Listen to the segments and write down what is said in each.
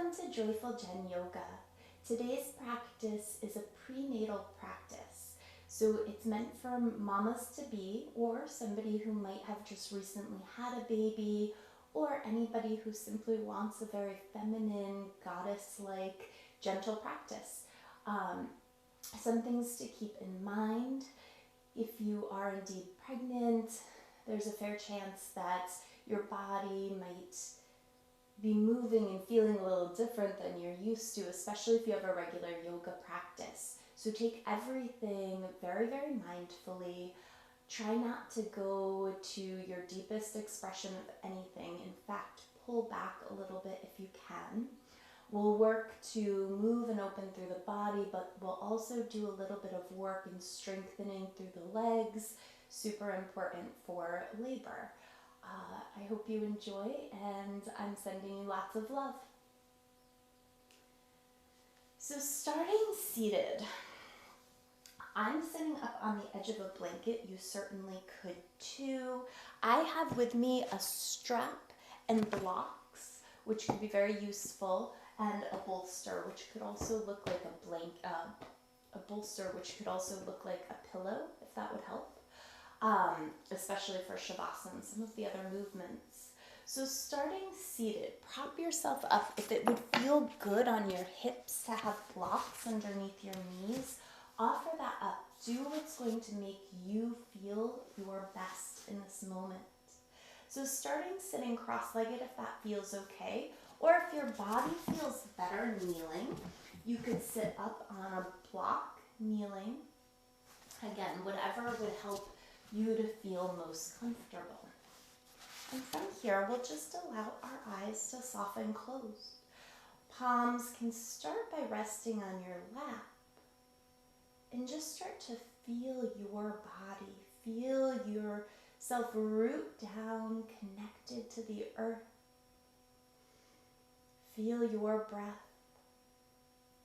Welcome to Joyful Jen Yoga. Today's practice is a prenatal practice. So it's meant for mamas to be, or somebody who might have just recently had a baby, or anybody who simply wants a very feminine, goddess-like, gentle practice. Some things to keep in mind. If you are indeed pregnant, there's a fair chance that your body might be moving and feeling a little different than you're used to, especially if you have a regular yoga practice. So take everything very, very mindfully. Try not to go to your deepest expression of anything. In fact, pull back a little bit if you can. We'll work to move and open through the body, but we'll also do a little bit of work in strengthening through the legs. Super important for labor. I hope you enjoy, and I'm sending you lots of love. So starting seated, I'm sitting up on the edge of a blanket. You certainly could too. I have with me a strap and blocks, which could be very useful, and a bolster, which could also look like a bolster, which could also look like a pillow, if that would help. Especially for Shavasana, some of the other movements. So starting seated, prop yourself up. If it would feel good on your hips to have blocks underneath your knees, offer that up. Do what's going to make you feel your best in this moment. So starting sitting cross-legged if that feels okay, or if your body feels better kneeling, you could sit up on a block, kneeling. Again, whatever would help you to feel most comfortable. And from here, we'll just allow our eyes to soften closed. Palms can start by resting on your lap and just start to feel your body. Feel yourself root down, connected to the earth. Feel your breath.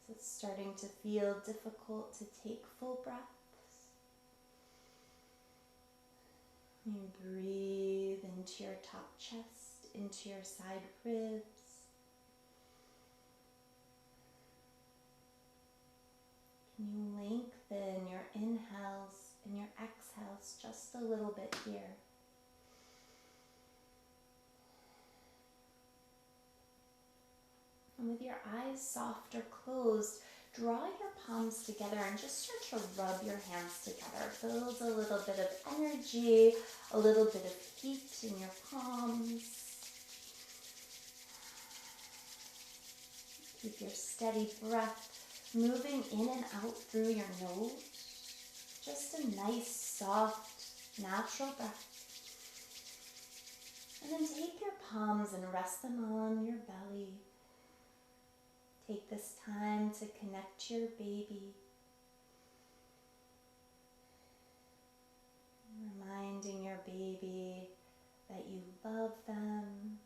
So it's starting to feel difficult to take full breaths. You breathe into your top chest, into your side ribs. Can you lengthen your inhales and your exhales just a little bit here? And with your eyes soft or closed, draw your palms together and just start to rub your hands together. Build a little bit of energy, a little bit of heat in your palms. Keep your steady breath moving in and out through your nose. Just a nice, soft, natural breath. And then take your palms and rest them on your belly. Take this time to connect to your baby. Reminding your baby that you love them,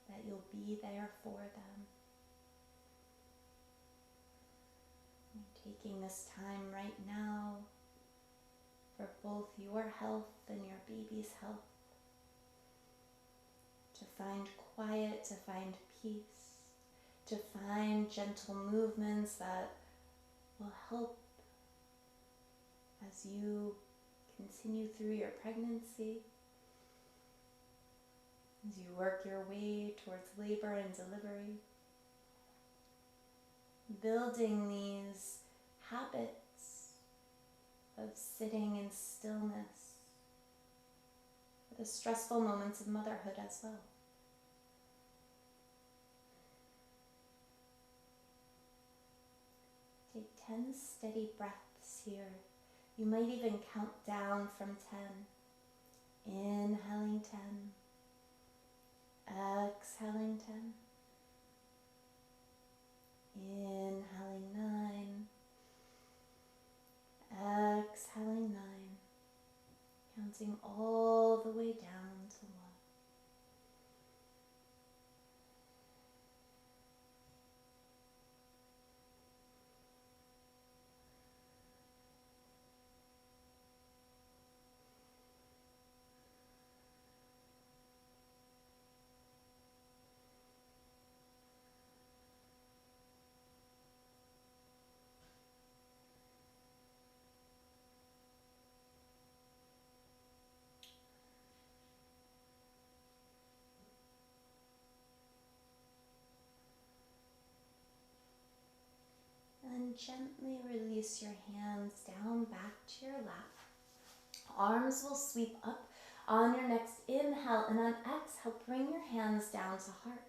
that you'll be there for them. And taking this time right now for both your health and your baby's health. To find quiet, to find peace, to find gentle movements that will help as you continue through your pregnancy, as you work your way towards labor and delivery. Building these habits of sitting in stillness for the stressful moments of motherhood as well. Take 10 steady breaths here. You might even count down from 10. Inhaling 10. Exhaling 10. Inhaling 9. Exhaling 9. Counting all the way down to 1. then gently release your hands down back to your lap. Arms will sweep up on your next inhale, and on exhale, bring your hands down to heart.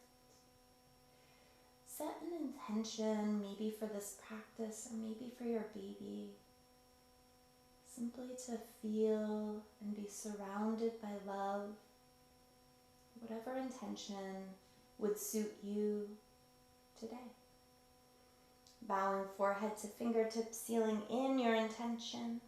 Set an intention, maybe for this practice or maybe for your baby. Simply to feel and be surrounded by love. Whatever intention would suit you today. Bowing forehead to fingertips, sealing in your intention.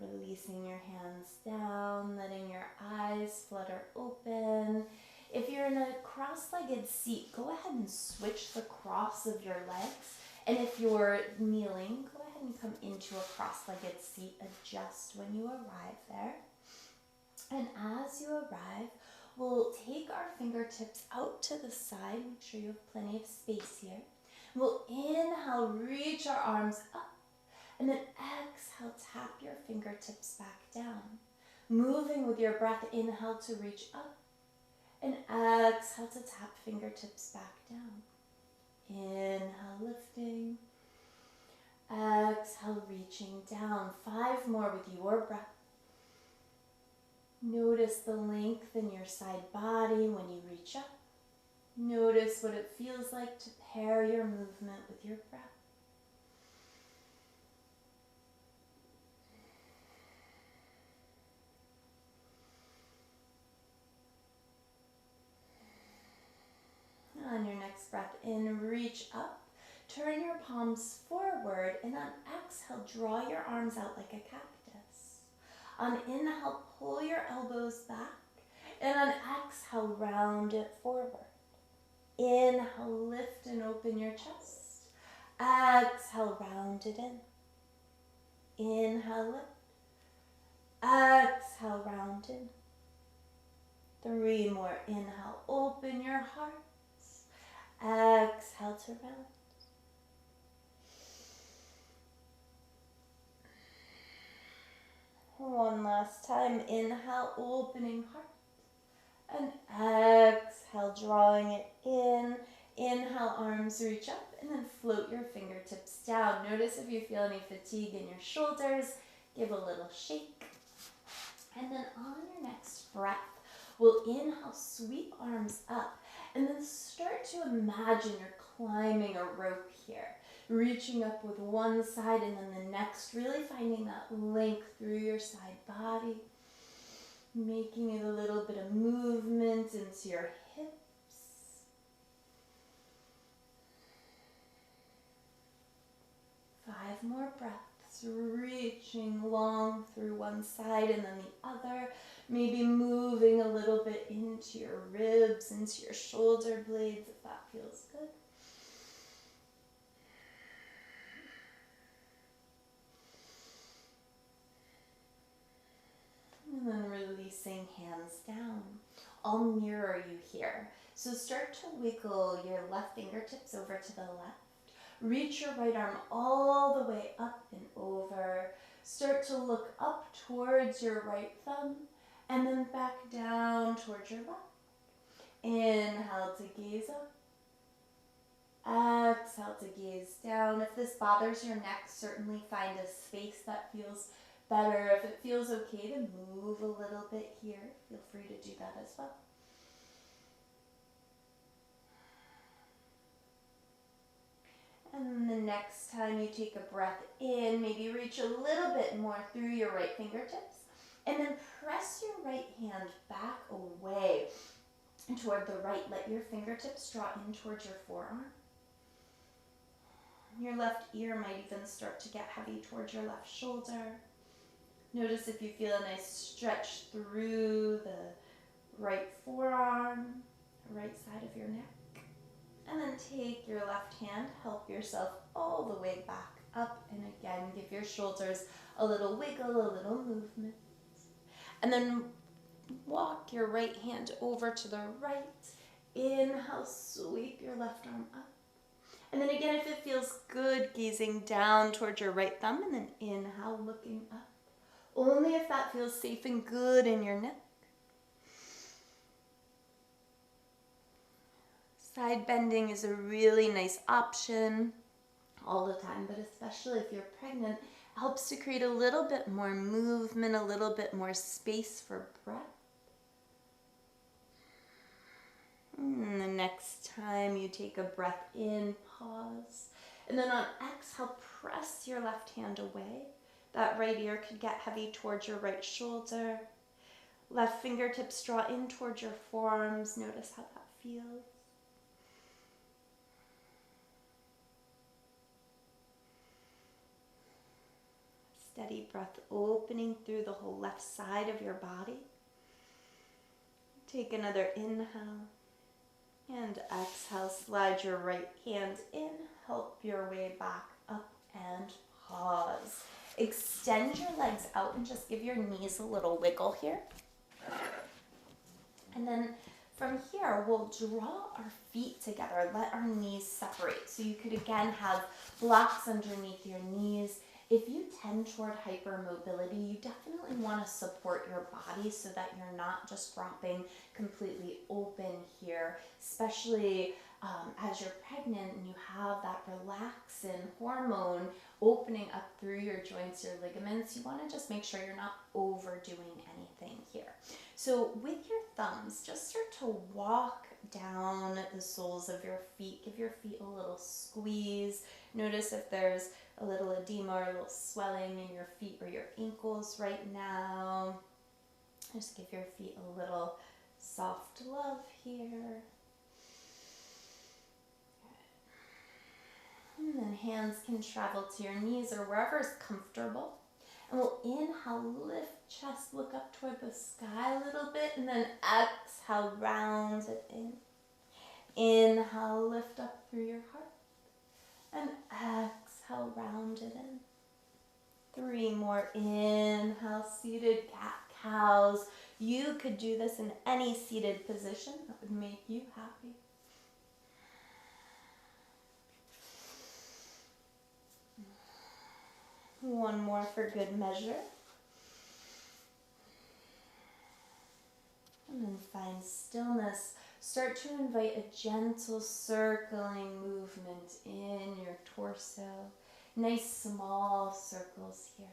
Releasing your hands down, letting your eyes flutter open. If you're in a cross-legged seat, go ahead and switch the cross of your legs. And if you're kneeling, go ahead and come into a cross-legged seat. Adjust when you arrive there. And as you arrive, we'll take our fingertips out to the side. Make sure you have plenty of space here. We'll inhale, reach our arms up. And then exhale, tap your fingertips back down. Moving with your breath, inhale to reach up. And exhale to tap fingertips back down. Inhale, lifting. Exhale, reaching down. 5 more with your breath. Notice the length in your side body when you reach up. Notice what it feels like to pair your movement with your breath. On your next breath in, reach up. Turn your palms forward, and on exhale, draw your arms out like a cactus. On inhale, pull your elbows back, and on exhale, round it forward. Inhale, lift and open your chest. Exhale, round it in. Inhale, lift. Exhale, round in. 3 more. Inhale, open your heart. Exhale to round. One last time. Inhale, opening heart. And exhale, drawing it in. Inhale, arms reach up, and then float your fingertips down. Notice if you feel any fatigue in your shoulders. Give a little shake. And then on your next breath, we'll inhale, sweep arms up, and then start to imagine you're climbing a rope here. Reaching up with one side and then the next, really finding that length through your side body. Making it a little bit of movement into your hips. Five more breaths, reaching long through one side and then the other. Maybe moving a little bit into your ribs, into your shoulder blades if that feels good. And then releasing hands down. I'll mirror you here. So start to wiggle your left fingertips over to the left. Reach your right arm all the way up and over. Start to look up towards your right thumb and then back down towards your left. Inhale to gaze up. Exhale to gaze down. If this bothers your neck, certainly find a space that feels better. If it feels okay to move a little bit here, feel free to do that as well. And the next time you take a breath in, maybe reach a little bit more through your right fingertips. And then press your right hand back away toward the right. Let your fingertips draw in towards your forearm. Your left ear might even start to get heavy towards your left shoulder. Notice if you feel a nice stretch through the right forearm, the right side of your neck. And then take your left hand, help yourself all the way back up. And again, give your shoulders a little wiggle, a little movement. And then walk your right hand over to the right. Inhale, sweep your left arm up. And then again, if it feels good, gazing down towards your right thumb. And then inhale, looking up. Only if that feels safe and good in your neck. Side bending is a really nice option all the time, but especially if you're pregnant, helps to create a little bit more movement, a little bit more space for breath. And the next time you take a breath in, pause. And then on exhale, press your left hand away. That right ear could get heavy towards your right shoulder. Left fingertips draw in towards your forearms. Notice how that feels. Steady breath opening through the whole left side of your body. Take another inhale. And exhale, slide your right hand in. Help your way back up and pause. Extend your legs out and just give your knees a little wiggle here. And then from here, we'll draw our feet together. Let our knees separate. So you could again have blocks underneath your knees. If you tend toward hypermobility, you definitely want to support your body so that you're not just dropping completely open here, especially as you're pregnant and you have that relaxin hormone opening up through your joints, your ligaments. You want to just make sure you're not overdoing anything here. So with your thumbs, just start to walk down the soles of your feet. Give your feet a little squeeze. Notice if there's a little edema or a little swelling in your feet or your ankles right now. Just give your feet a little soft love here. And then hands can travel to your knees or wherever is comfortable. And we'll inhale, lift chest, look up toward the sky a little bit, and then exhale, round it in. Inhale, lift up through your heart. And exhale, round it in. 3 more. Inhale, seated cat-cows. You could do this in any seated position that would make you happy. One more for good measure. And then find stillness. Start to invite a gentle circling movement in your torso. Nice small circles here.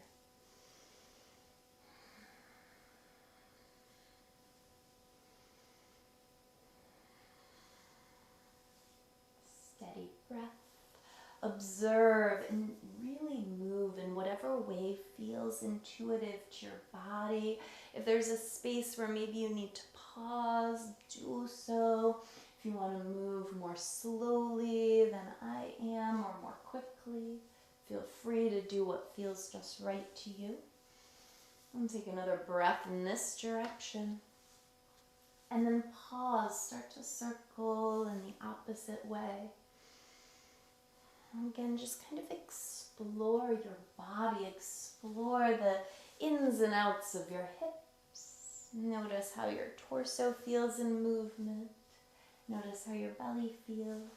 Steady breath. Observe and really move in whatever way feels intuitive to your body. If there's a space where maybe you need to pause, do so. If you want to move more slowly than I am or more quickly, feel free to do what feels just right to you. And take another breath in this direction. And then pause, start to circle in the opposite way. And again, just kind of explore your body, explore the ins and outs of your hips. Notice how your torso feels in movement. Notice how your belly feels.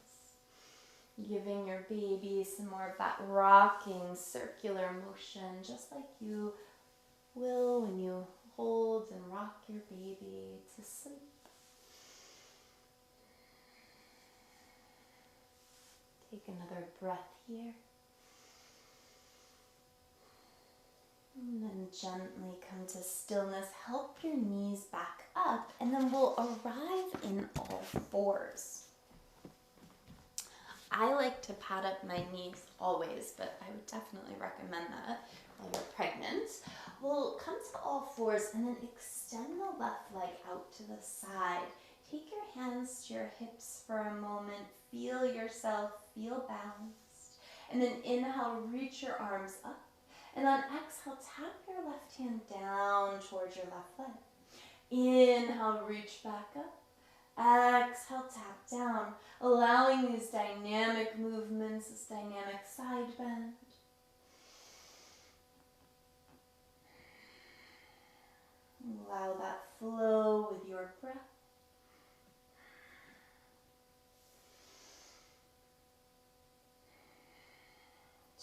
Giving your baby some more of that rocking circular motion, just like you will when you hold and rock your baby to sleep. Take another breath here. And then gently come to stillness. Help your knees back up, and then we'll arrive in all fours. I like to pad up my knees always, but I would definitely recommend that while you're pregnant. We'll come to all fours and then extend the left leg out to the side. Take your hands to your hips for a moment. Feel yourself, feel balanced. And then inhale, reach your arms up. And on exhale, tap your left hand down towards your left leg. Inhale, reach back up. Exhale, tap down, allowing these dynamic movements, this dynamic side bend. Allow that flow with your breath.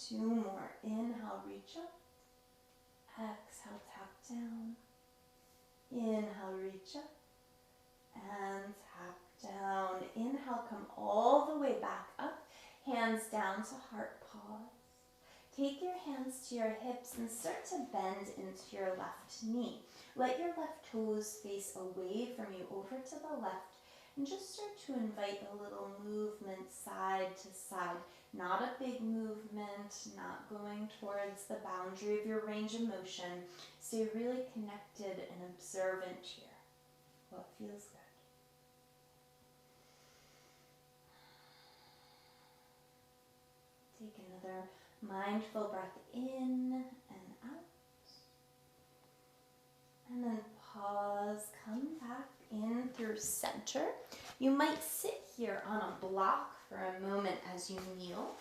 Two more. Inhale, reach up. Exhale, tap down. Inhale, reach up. And tap down. Inhale, Inhale, come all the way back up. Hands down to heart, pause. Take your hands to your hips and start to bend into your left knee. Let your left toes face away from you over to the left and just start to invite a little movement side to side. Not a big movement, not going towards the boundary of your range of motion. Stay really connected and observant here. What feels good? Take another mindful breath in and out. And then pause, come back in through center. You might sit here on a block for a moment as you kneel,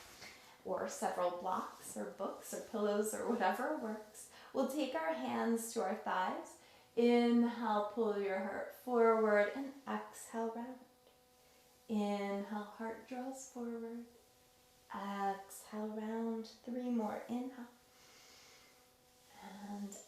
or several blocks or books or pillows or whatever works. We'll take our hands to our thighs. Inhale, pull your heart forward, and exhale, round. Inhale, heart draws forward. Exhale, round. 3 more. Inhale. And exhale.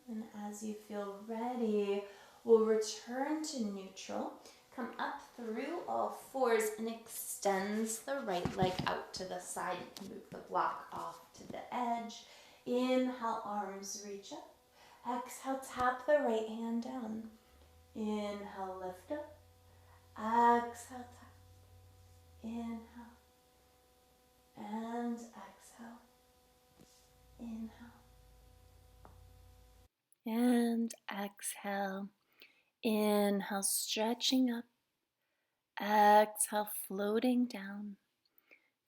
And as you feel ready, we'll return to neutral. Come up through all fours and extends the right leg out to the side. You can move the block off to the edge. Inhale, arms reach up. Exhale, tap the right hand down. Inhale, lift up. Exhale, tap. Inhale. And exhale. Inhale. And exhale. Inhale, stretching up. Exhale, floating down.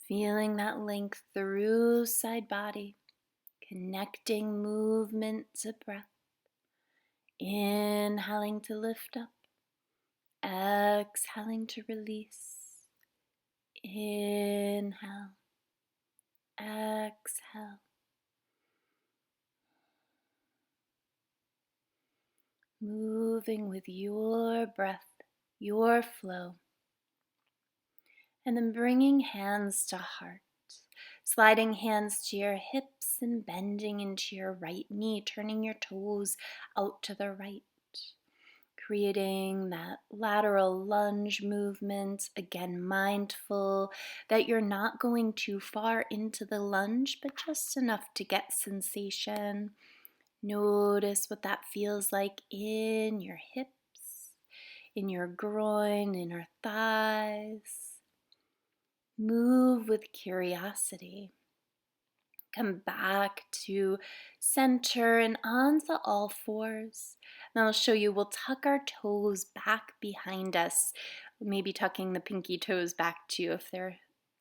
Feeling that length through side body. Connecting movement to breath. Inhaling to lift up. Exhaling to release. Inhale. Exhale. Moving with your breath, your flow. And then bringing hands to heart. Sliding hands to your hips and bending into your right knee, turning your toes out to the right. Creating that lateral lunge movement. Again, mindful that you're not going too far into the lunge, but just enough to get sensation. Notice what that feels like in your hips, in your groin, in your thighs. Move with curiosity. Come back to center and onto all fours. And I'll show you, we'll tuck our toes back behind us, maybe tucking the pinky toes back too if they're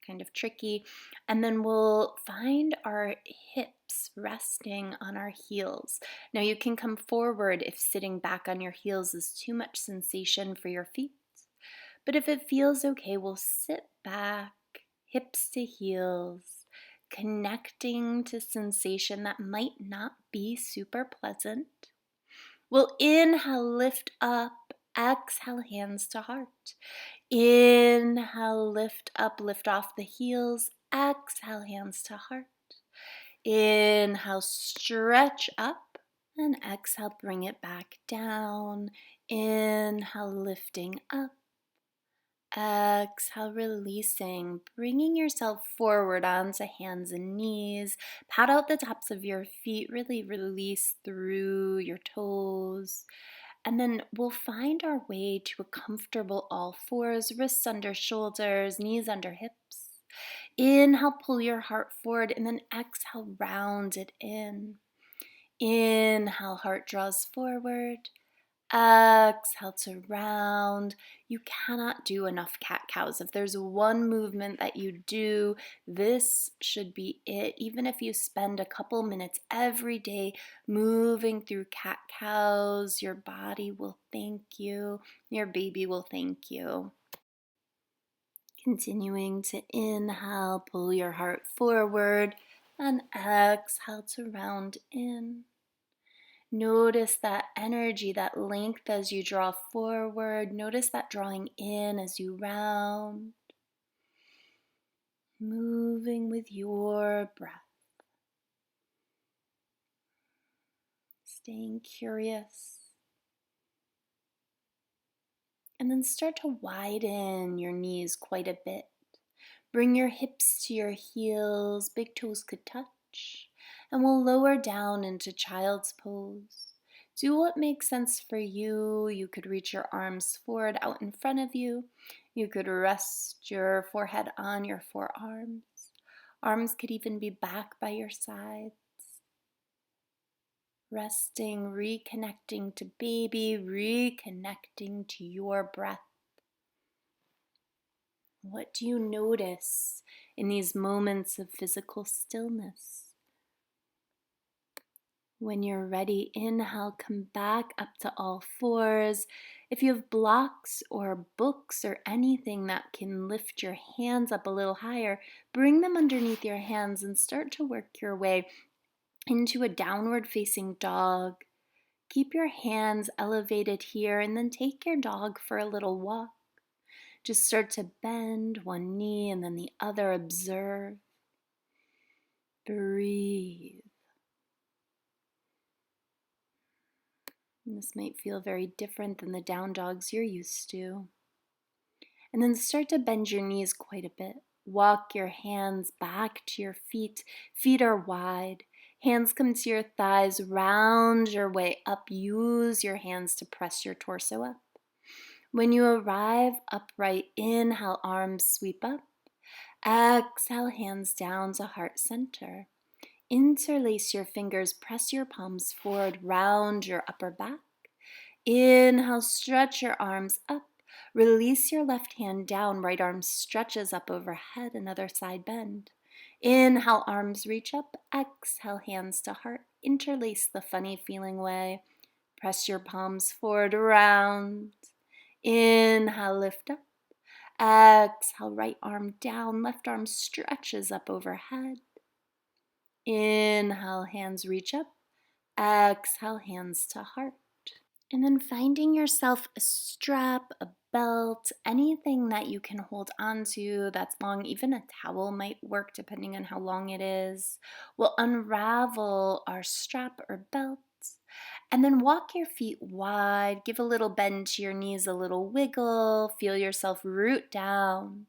kind of tricky. And then we'll find our hips resting on our heels. Now you can come forward if sitting back on your heels is too much sensation for your feet. But if it feels okay, we'll sit back, hips to heels, connecting to sensation that might not be super pleasant. We'll inhale, lift up, exhale, hands to heart. Inhale, lift up, lift off the heels. Exhale, hands to heart. Inhale, stretch up, and exhale, bring it back down. Inhale, lifting up. Exhale, releasing, bringing yourself forward onto hands and knees. Pat out the tops of your feet, really release through your toes. And then we'll find our way to a comfortable all fours, wrists under shoulders, knees under hips. Inhale, pull your heart forward, and then exhale, round it in. Inhale, heart draws forward. Exhale to round. You cannot do enough cat-cows. If there's one movement that you do, this should be it. Even if you spend a couple minutes every day moving through cat-cows, your body will thank you. Your baby will thank you. Continuing to inhale, pull your heart forward, and exhale to round in. Notice that energy, that length as you draw forward. Notice that drawing in as you round. moving with your breath, staying curious. And then start to widen your knees quite a bit. Bring your hips to your heels, big toes could touch, and we'll lower down into child's pose. Do what makes sense for you. You could reach your arms forward out in front of you. You could rest your forehead on your forearms. Arms could even be back by your sides. Resting, reconnecting to baby, reconnecting to your breath. What do you notice in these moments of physical stillness? When you're ready, inhale, come back up to all fours. If you have blocks or books or anything that can lift your hands up a little higher, bring them underneath your hands and start to work your way into a downward facing dog. Keep your hands elevated here and then take your dog for a little walk. Just start to bend one knee and then the other. Observe. Breathe. And this might feel very different than the down dogs you're used to. And then start to bend your knees quite a bit. Walk your hands back to your feet. Feet are wide. Hands come to your thighs. Round your way up. Use your hands to press your torso up. When you arrive upright, inhale, arms sweep up. Exhale, hands down to heart center. Interlace your fingers, press your palms forward, round your upper back. Inhale, stretch your arms up. Release your left hand down, right arm stretches up overhead, another side bend. Inhale, arms reach up. Exhale, hands to heart. Interlace the funny feeling way. Press your palms forward, round. Inhale, lift up. Exhale, right arm down, left arm stretches up overhead. Inhale, hands reach up. Exhale, hands to heart. And then finding yourself a strap, a belt, anything that you can hold onto that's long, even a towel might work depending on how long it is. We'll unravel our strap or belt. And then walk your feet wide, give a little bend to your knees, a little wiggle, feel yourself root down.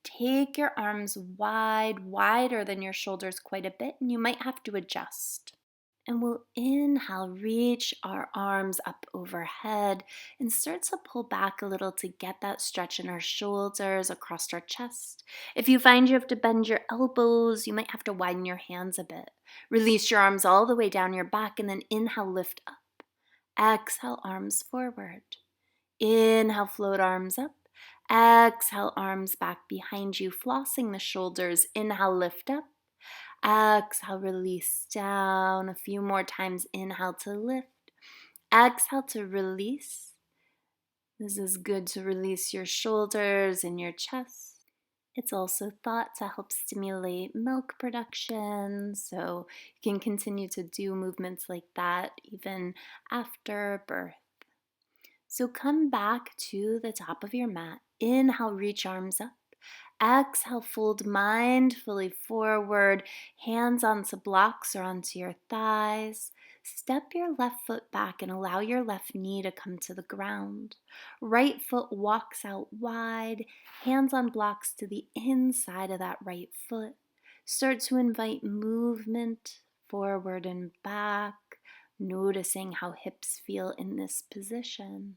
Take your arms wide, wider than your shoulders quite a bit, and you might have to adjust. And we'll inhale, reach our arms up overhead and start to pull back a little to get that stretch in our shoulders, across our chest. If you find you have to bend your elbows, you might have to widen your hands a bit. Release your arms all the way down your back and then inhale, lift up. Exhale, arms forward. Inhale, float arms up. Exhale, arms back behind you, flossing the shoulders. Inhale, lift up. Exhale, release down. A few more times. Inhale to lift. Exhale to release. This is good to release your shoulders and your chest. It's also thought to help stimulate milk production, so you can continue to do movements like that even after birth. So come back to the top of your mat. Inhale, reach arms up. Exhale, fold mindfully forward, hands onto blocks or onto your thighs. Step your left foot back and allow your left knee to come to the ground. Right foot walks out wide, hands on blocks to the inside of that right foot. Start to invite movement forward and back, noticing how hips feel in this position.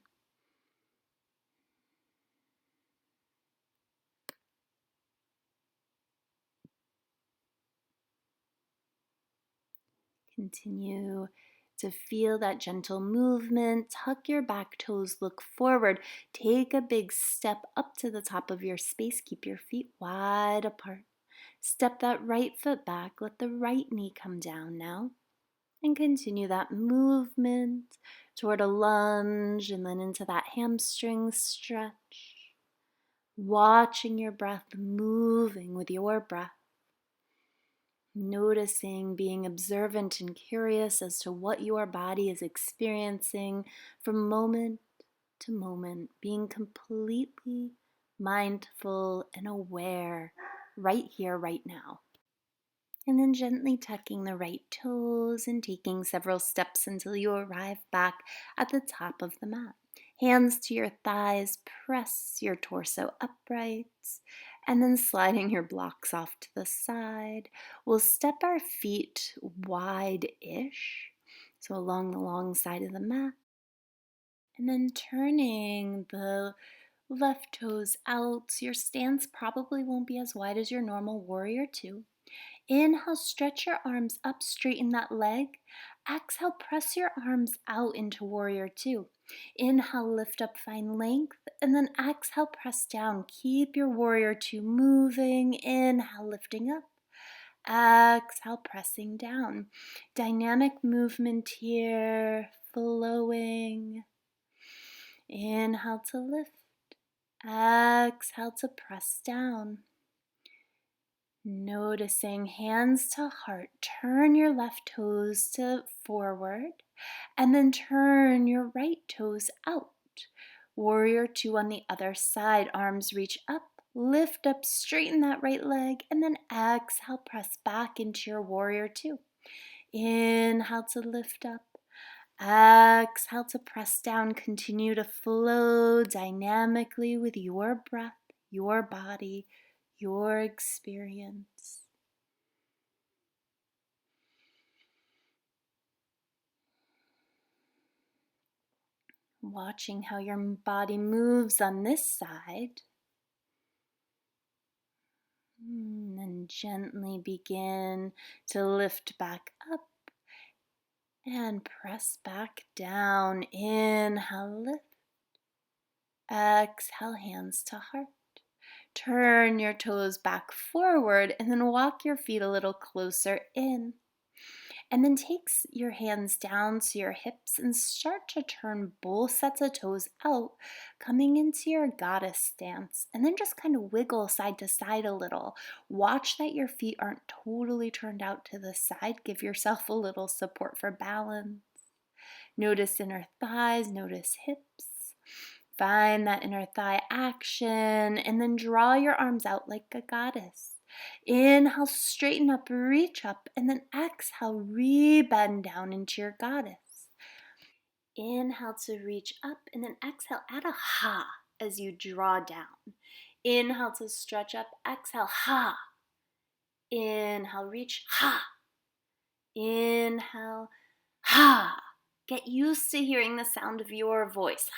Continue to feel that gentle movement. Tuck your back toes, look forward. Take a big step up to the top of your space. Keep your feet wide apart. Step that right foot back. Let the right knee come down now. And continue that movement toward a lunge and then into that hamstring stretch. Watching your breath, moving with your breath. Noticing, being observant and curious as to what your body is experiencing from moment to moment, being completely mindful and aware right here, right now. And then gently tucking the right toes and taking several steps until you arrive back at the top of the mat. Hands to your thighs, press your torso upright, and then sliding your blocks off to the side. We'll step our feet wide-ish, so along the long side of the mat. And then turning the left toes out. So your stance probably won't be as wide as your normal warrior two. Inhale, stretch your arms up, straighten that leg. Exhale, press your arms out into warrior two. Inhale, lift up, find length. And then exhale, press down. Keep your warrior two moving. Inhale, lifting up. Exhale, pressing down. Dynamic movement here, flowing. Inhale to lift. Exhale to press down. Noticing hands to heart. Turn your left toes to forward and then turn your right toes out. Warrior two on the other side. Arms reach up. Lift up, straighten that right leg, and then exhale, press back into your warrior two. Inhale to lift up. Exhale to press down. Continue to flow dynamically with your breath, your body, your experience. Watching how your body moves on this side. And then gently begin to lift back up and press back down. Inhale, lift. Exhale, hands to heart. Turn your toes back forward and then walk your feet a little closer in. And then take your hands down to your hips and start to turn both sets of toes out, coming into your goddess stance. And then just kind of wiggle side to side a little. Watch that your feet aren't totally turned out to the side. Give yourself a little support for balance. Notice inner thighs, notice hips. Find that inner thigh action and then draw your arms out like a goddess. Inhale, straighten up, reach up, and then exhale, re-bend down into your goddess. Inhale to reach up and then exhale, add a ha as you draw down. Inhale to stretch up, exhale, ha. Inhale, reach, ha. Inhale, ha. Get used to hearing the sound of your voice.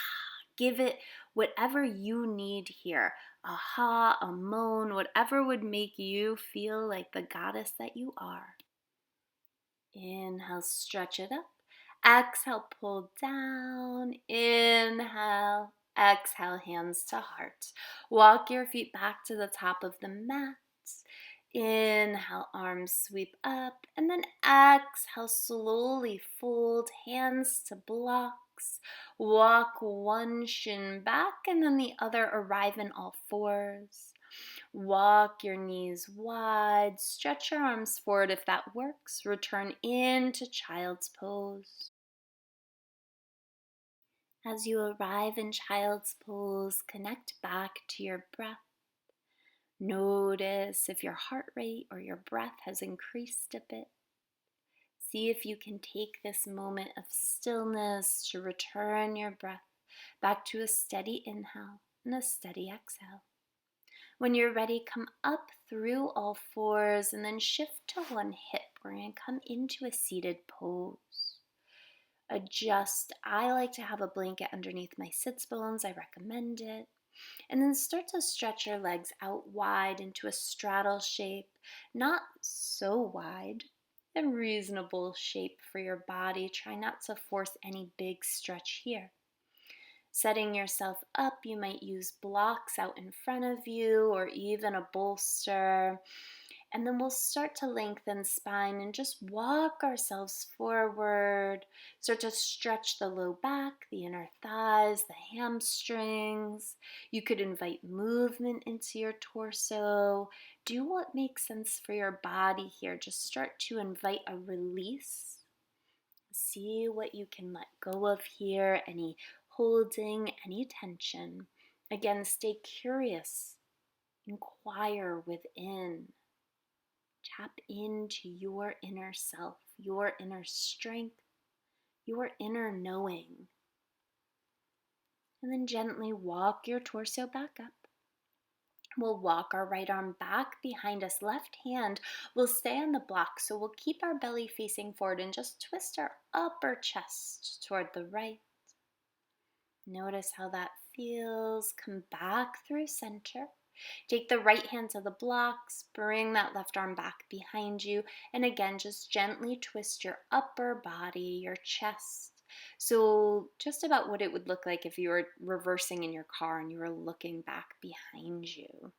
Give it whatever you need here. A ha, a moan, whatever would make you feel like the goddess that you are. Inhale, stretch it up. Exhale, pull down. Inhale, exhale, hands to heart. Walk your feet back to the top of the mat. Inhale, arms sweep up, and then exhale, slowly fold hands to blocks. Walk one shin back and then the other arrive in all fours. Walk your knees wide, stretch your arms forward if that works. Return into child's pose. As you arrive in child's pose, connect back to your breath. Notice if your heart rate or your breath has increased a bit. See if you can take this moment of stillness to return your breath back to a steady inhale and a steady exhale. When you're ready, come up through all fours and then shift to one hip. We're going to come into a seated pose. Adjust. I like to have a blanket underneath my sits bones. I recommend it. And then start to stretch your legs out wide into a straddle shape, not so wide, a reasonable shape for your body. Try not to force any big stretch here. Setting yourself up, you might use blocks out in front of you or even a bolster. And then we'll start to lengthen spine and just walk ourselves forward. Start to stretch the low back, the inner thighs, the hamstrings. You could invite movement into your torso. Do what makes sense for your body here. Just start to invite a release. See what you can let go of here, any holding, any tension. Again, stay curious. Inquire within. Tap into your inner self, your inner strength, your inner knowing. And then gently walk your torso back up. We'll walk our right arm back behind us. Left hand will stay on the block. So we'll keep our belly facing forward and just twist our upper chest toward the right. Notice how that feels. Come back through center. Take the right hand to the blocks, bring that left arm back behind you, and again, just gently twist your upper body, your chest. So just about what it would look like if you were reversing in your car and you were looking back behind you.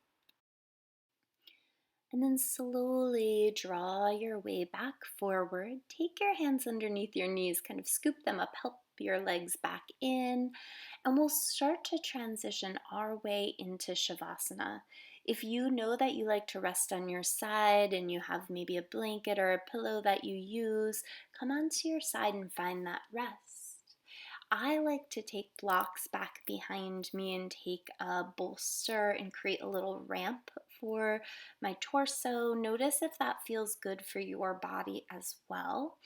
And then slowly draw your way back forward. Take your hands underneath your knees, kind of scoop them up, help your legs back in. And we'll start to transition our way into Shavasana. If you know that you like to rest on your side and you have maybe a blanket or a pillow that you use, come onto your side and find that rest. I like to take blocks back behind me and take a bolster and create a little ramp for my torso. Notice if that feels good for your body as well.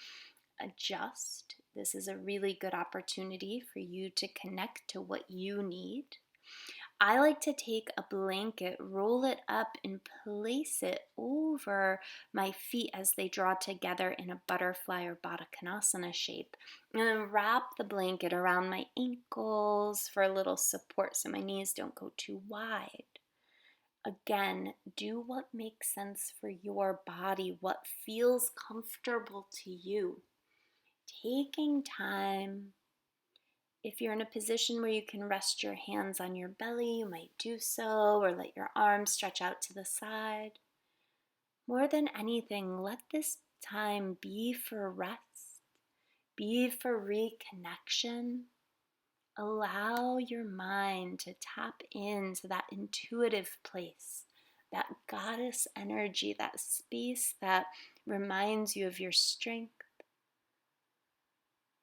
Adjust. This is a really good opportunity for you to connect to what you need. I like to take a blanket, roll it up, and place it over my feet as they draw together in a butterfly or Baddha Konasana shape. And then wrap the blanket around my ankles for a little support so my knees don't go too wide. Again, do what makes sense for your body, what feels comfortable to you. Taking time. If you're in a position where you can rest your hands on your belly, you might do so, or let your arms stretch out to the side. More than anything, let this time be for rest, be for reconnection. Allow your mind to tap into that intuitive place, that goddess energy, that space that reminds you of your strength.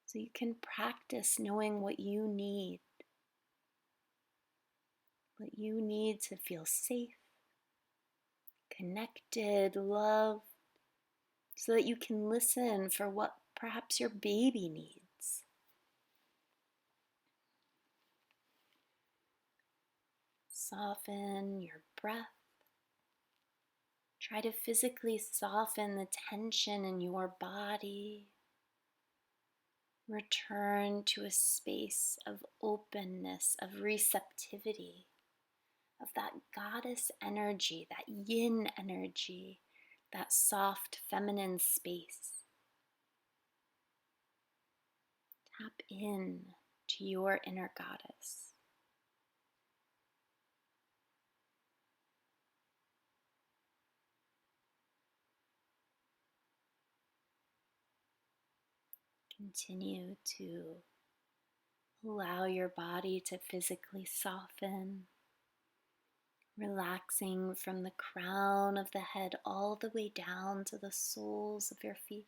So you can practice knowing what you need to feel safe, connected, loved, so that you can listen for what perhaps your baby needs. Soften your breath. Try to physically soften the tension in your body. Return to a space of openness, of receptivity, of that goddess energy, that yin energy, that soft feminine space. Tap in to your inner goddess. Continue to allow your body to physically soften, relaxing from the crown of the head all the way down to the soles of your feet.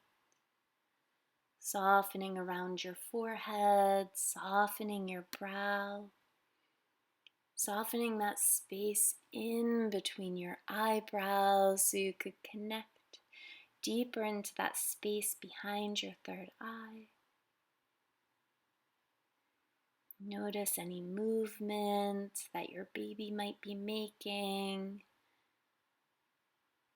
Softening around your forehead, softening your brow, softening that space in between your eyebrows so you could connect deeper into that space behind your third eye. Notice any movement that your baby might be making.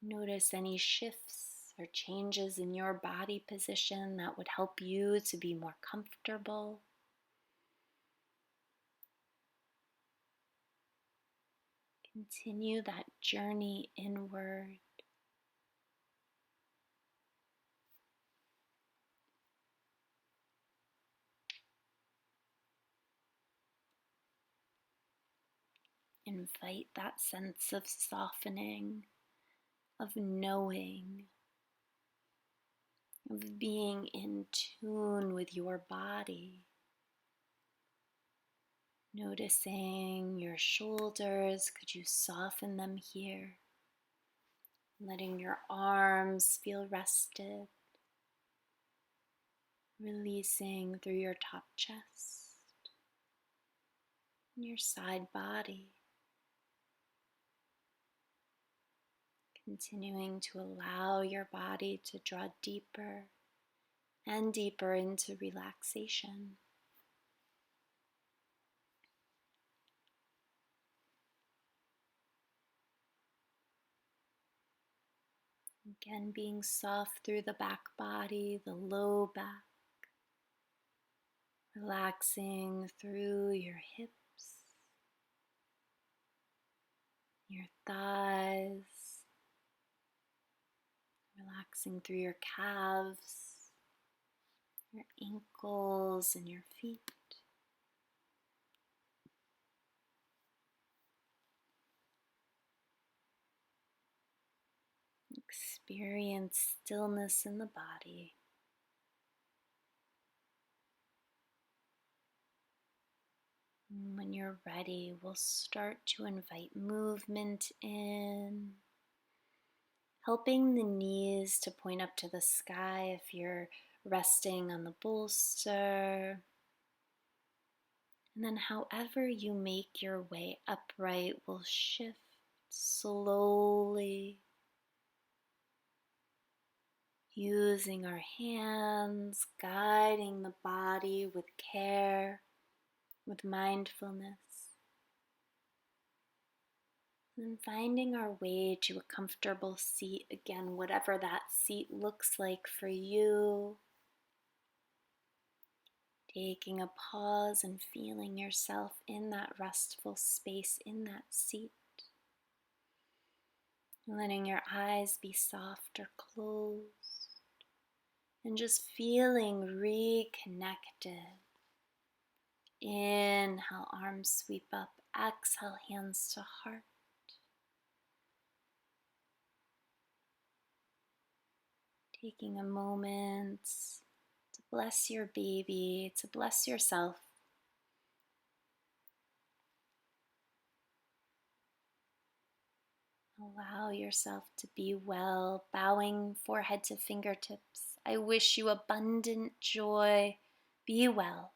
Notice any shifts or changes in your body position that would help you to be more comfortable. Continue that journey inward. Invite that sense of softening, of knowing, of being in tune with your body. Noticing your shoulders, could you soften them here? Letting your arms feel rested. Releasing through your top chest, and your side body. continuing to allow your body to draw deeper and deeper into relaxation. Again, being soft through the back body, the low back, relaxing through your hips, your thighs, relaxing through your calves, your ankles, and your feet. Experience stillness in the body. And when you're ready, we'll start to invite movement in, helping the knees to point up to the sky if you're resting on the bolster. And then however you make your way upright, we'll shift slowly, using our hands, guiding the body with care, with mindfulness. And finding our way to a comfortable seat, again, whatever that seat looks like for you. Taking a pause and feeling yourself in that restful space, in that seat. Letting your eyes be soft or closed. And just feeling reconnected. Inhale, arms sweep up. Exhale, hands to heart. Taking a moment to bless your baby, to bless yourself. Allow yourself to be well, bowing forehead to fingertips. I wish you abundant joy. Be well.